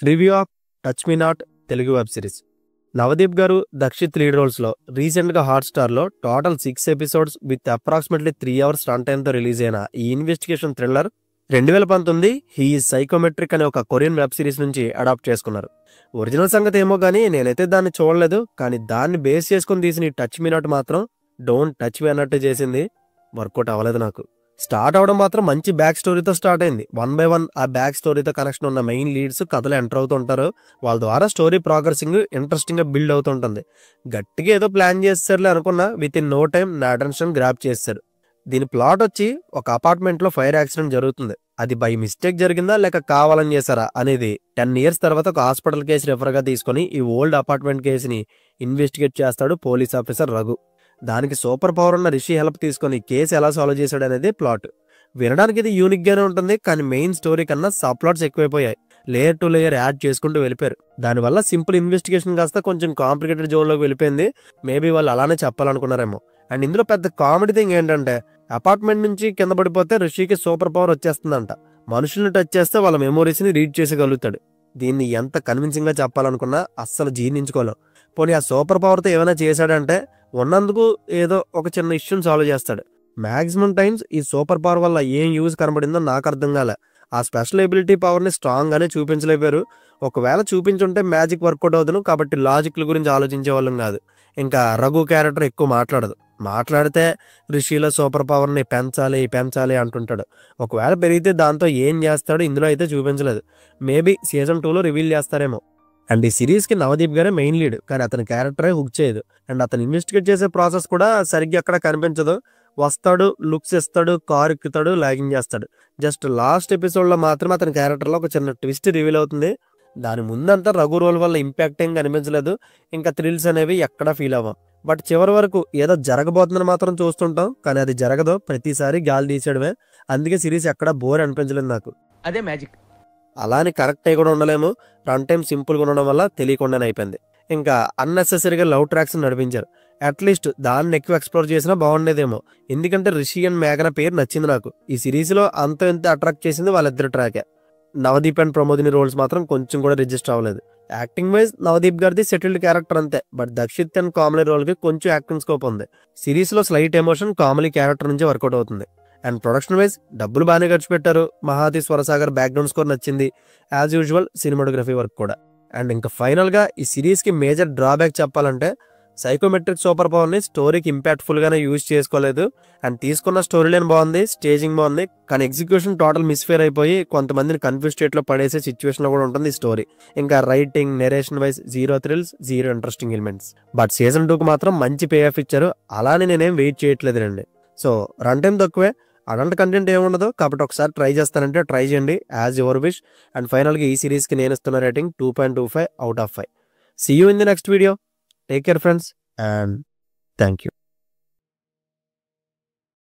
Review of touch me not Telugu web series. Navdeep గారు, Dakshith lead రోల్స్లో రీసెంట్గా హాట్స్టార్లో total 6 episodes with approximately 3 hours run టైంతో రిలీజ్ అయిన ఈ investigation thriller 2019 he is psychometric అనే ఒక కొరియన్ వెబ్ సిరీస్ నుంచి అడాప్ట్ చేసుకున్నారు. ఒరిజినల్ సంగతి ఏమో కానీ నేనైతే దాన్ని చూడలేదు. కానీ దాన్ని బేస్ చేసుకుని తీసిన ఈ టచ్ మీ నాట్ మాత్రం డోంట్ టచ్ మీ అన్నట్టు చేసింది. వర్కౌట్ అవ్వలేదు నాకు. స్టార్ట్ అవడం మాత్రం మంచి బ్యాక్ స్టోరీతో స్టార్ట్ అయింది. 1 by 1 ఆ బ్యాక్ స్టోరీతో కనెక్షన్ ఉన్న మెయిన్ లీడ్స్ కథలు ఎంటర్ అవుతుంటారు. వాళ్ళ ద్వారా స్టోరీ ప్రోగ్రెసింగ్ ఇంట్రెస్టింగ్ గా బిల్డ్ అవుతుంటుంది. గట్టిగా ఏదో ప్లాన్ చేస్తారులే అనుకున్నా విత్ ఇన్ నో టైం నా అటెన్షన్ గ్రాప్ చేస్తారు. దీని ప్లాట్ వచ్చి ఒక అపార్ట్మెంట్ లో ఫైర్ యాక్సిడెంట్ జరుగుతుంది. అది బై మిస్టేక్ జరిగిందా లేక కావాలని చేశారా అనేది 10 years తర్వాత ఒక హాస్పిటల్ కేసు రెఫర్ గా తీసుకుని ఈ ఓల్డ్ అపార్ట్మెంట్ కేసుని ఇన్వెస్టిగేట్ చేస్తాడు పోలీస్ ఆఫీసర్ రఘు. దానికి సూపర్ పవర్ ఉన్న రిషి హెల్ప్ తీసుకుని కేసు ఎలా సాల్వ్ చేశాడు అనేది ప్లాట్. వినడానికి ఇది యూనిక్ గానే ఉంటుంది, కానీ మెయిన్ స్టోరీ కన్నా సబ్ ప్లాట్స్ ఎక్కువైపోయాయి. లేయర్ టు లేయర్ యాడ్ చేసుకుంటూ వెళ్ళిపోయారు. దానివల్ల సింపుల్ ఇన్వెస్టిగేషన్ కాస్త కొంచెం కాంప్లికేటెడ్ జోన్లోకి వెళ్ళిపోయింది. మేబీ వాళ్ళు అలానే చెప్పాలనుకున్నారేమో. అండ్ ఇందులో పెద్ద కామెడీ థింగ్ ఏంటంటే అపార్ట్మెంట్ నుంచి కింద పడిపోతే రిషికి సూపర్ పవర్ వచ్చేస్తుందంట. మనుషుల్ని టచ్ చేస్తే వాళ్ళ మెమోరీస్ని రీడ్ చేసగలుగుతాడు. దీన్ని ఎంత కన్విన్సింగ్ గా చెప్పాలనుకున్నా అస్సలు జీర్ణించుకోలేం. పోనీ ఆ సూపర్ పవర్తో ఏమైనా చేశాడంటే ఉన్నందుకు ఏదో ఒక చిన్న ఇష్యూని సాల్వ్ చేస్తాడు. మాక్సిమం టైమ్స్ ఈ సూపర్ పవర్ వల్ల ఏం యూజ్ కనబడిందో నాకు అర్థం కాలే. ఆ స్పెషల్ ఎబిలిటీ పవర్ని స్ట్రాంగ్ గానే చూపించలేపారు. ఒకవేళ చూపించుంటే మ్యాజిక్ వర్కౌట్ అవుతుంది కాబట్టి లాజిక్ల గురించి ఆలోచించే వాళ్ళం కాదు. ఇంకా రఘు క్యారెక్టర్ ఎక్కువ మాట్లాడదు. మాట్లాడితే రిషిలో సూపర్ పవర్ని పెంచాలి అంటుంటాడు. ఒకవేళ పెరిగితే దాంతో ఏం చేస్తాడో ఇందులో అయితే చూపించలేదు. మేబీ సీజన్ 2లో రివీల్ చేస్తారేమో. అండ్ ఈ సిరీస్కి నవదీప్ గారే మెయిన్ లీడ్, కానీ అతని క్యారెక్టరే హుక్ చేయదు. అండ్ అతను ఇన్వెస్టిగేట్ చేసే ప్రాసెస్ కూడా సరిగ్గా అక్కడ కనిపించదు. వస్తాడు, లుక్స్ ఇస్తాడు, కారు ఎక్కుతాడు, లాగింగ్ చేస్తాడు. జస్ట్ లాస్ట్ ఎపిసోడ్లో మాత్రమే అతని క్యారెక్టర్లో ఒక చిన్న ట్విస్ట్ రివీల్ అవుతుంది. దాని ముందంతా రఘు రోల్ వల్ల ఇంపాక్ట్ ఏం కనిపించలేదు. ఇంకా థ్రిల్స్ అనేవి ఎక్కడా ఫీల్ అవ్వం. బట్ చివరి వరకు ఏదో జరగబోతుందని మాత్రం చూస్తుంటాం, కానీ అది జరగదు. ప్రతిసారి గాలి తీసేయడమే. అందుకే సిరీస్ ఎక్కడా బోర్ అనిపించలేదు నాకు. అదే మ్యాజిక్. అలానే కరెక్ట్ అయి కూడా ఉండలేము. రన్ టైం సింపుల్గా ఉండడం వల్ల తెలియకుండానే అయిపోయింది. ఇంకా అన్నెసెసరీగా లవ్ ట్రాక్స్ నడిపించారు. అట్లీస్ట్ దాన్ని ఎక్కువ ఎక్స్ప్లోర్ చేసినా బాగుండేదేమో. ఎందుకంటే రిషి అండ్ మేఘన పేరు నచ్చింది నాకు. ఈ సిరీస్లో అంత ఎంత అట్రాక్ట్ చేసింది వాళ్ళిద్దరు trachea. Navdeep and Pramodini roles మాత్రం కొంచెం కూడా రిజిస్టర్ అవ్వలేదు. యాక్టింగ్ వైజ్ నవదీప్ గారిది సెటిల్డ్ క్యారెక్టర్ అంతే. బట్ దక్షిత్ అండ్ కామెడీ రోల్కి కొంచెం యాక్టింగ్ స్కోప్ ఉంది. సిరీస్లో స్లైట్ ఎమోషన్ కామెడీ క్యారెక్టర్ నుంచి వర్కౌట్ అవుతుంది. అండ్ ప్రొడక్షన్ వైజ్ డబ్బులు బాగానే ఖర్చు పెట్టారు. మహాతి స్వరసాగర్ బ్యాక్గ్రౌండ్ స్కోర్ నచ్చింది. యాజ్ యూజువల్ సినిమాటోగ్రఫీ వర్క్ కూడా. అండ్ ఇంకా ఫైనల్గా ఈ సిరీస్కి మేజర్ డ్రాబ్యాక్ చెప్పాలంటే సైకోమెట్రిక్ సూపర్ పవర్ని స్టోరీకి ఇంపాక్ట్ఫుల్గానే యూజ్ చేసుకోలేదు. అండ్ తీసుకున్న స్టోరీ లైన్ బాగుంది, స్టేజింగ్ బాగుంది, కానీ ఎగ్జిక్యూషన్ టోటల్ మిస్ఫేర్ అయిపోయి కొంతమందిని కన్ఫ్యూజ్ స్టేట్లో పడేసే సిచ్యువేషన్లో కూడా ఉంటుంది ఈ స్టోరీ. ఇంకా writing, narration wise zero thrills, zero interesting elements. But season 2కి మాత్రం మంచి పే ఆఫ్ ఇచ్చారు. అలానే నేనేం వెయిట్ చేయట్లేదు రండి. సో రన్ టైం తక్కువే, అడల్ట్ కంటెంట్ ఏముండదు. కాబట్టి ఒకసారి ట్రై చేస్తానంటే ట్రై చేయండి, యాజ్ యువర్ విష్. అండ్ ఫైనల్గా ఈ సిరీస్కి నేను ఇస్తున్న rating 2.25 out of 5. See you in the next video. Take care friends and thank you.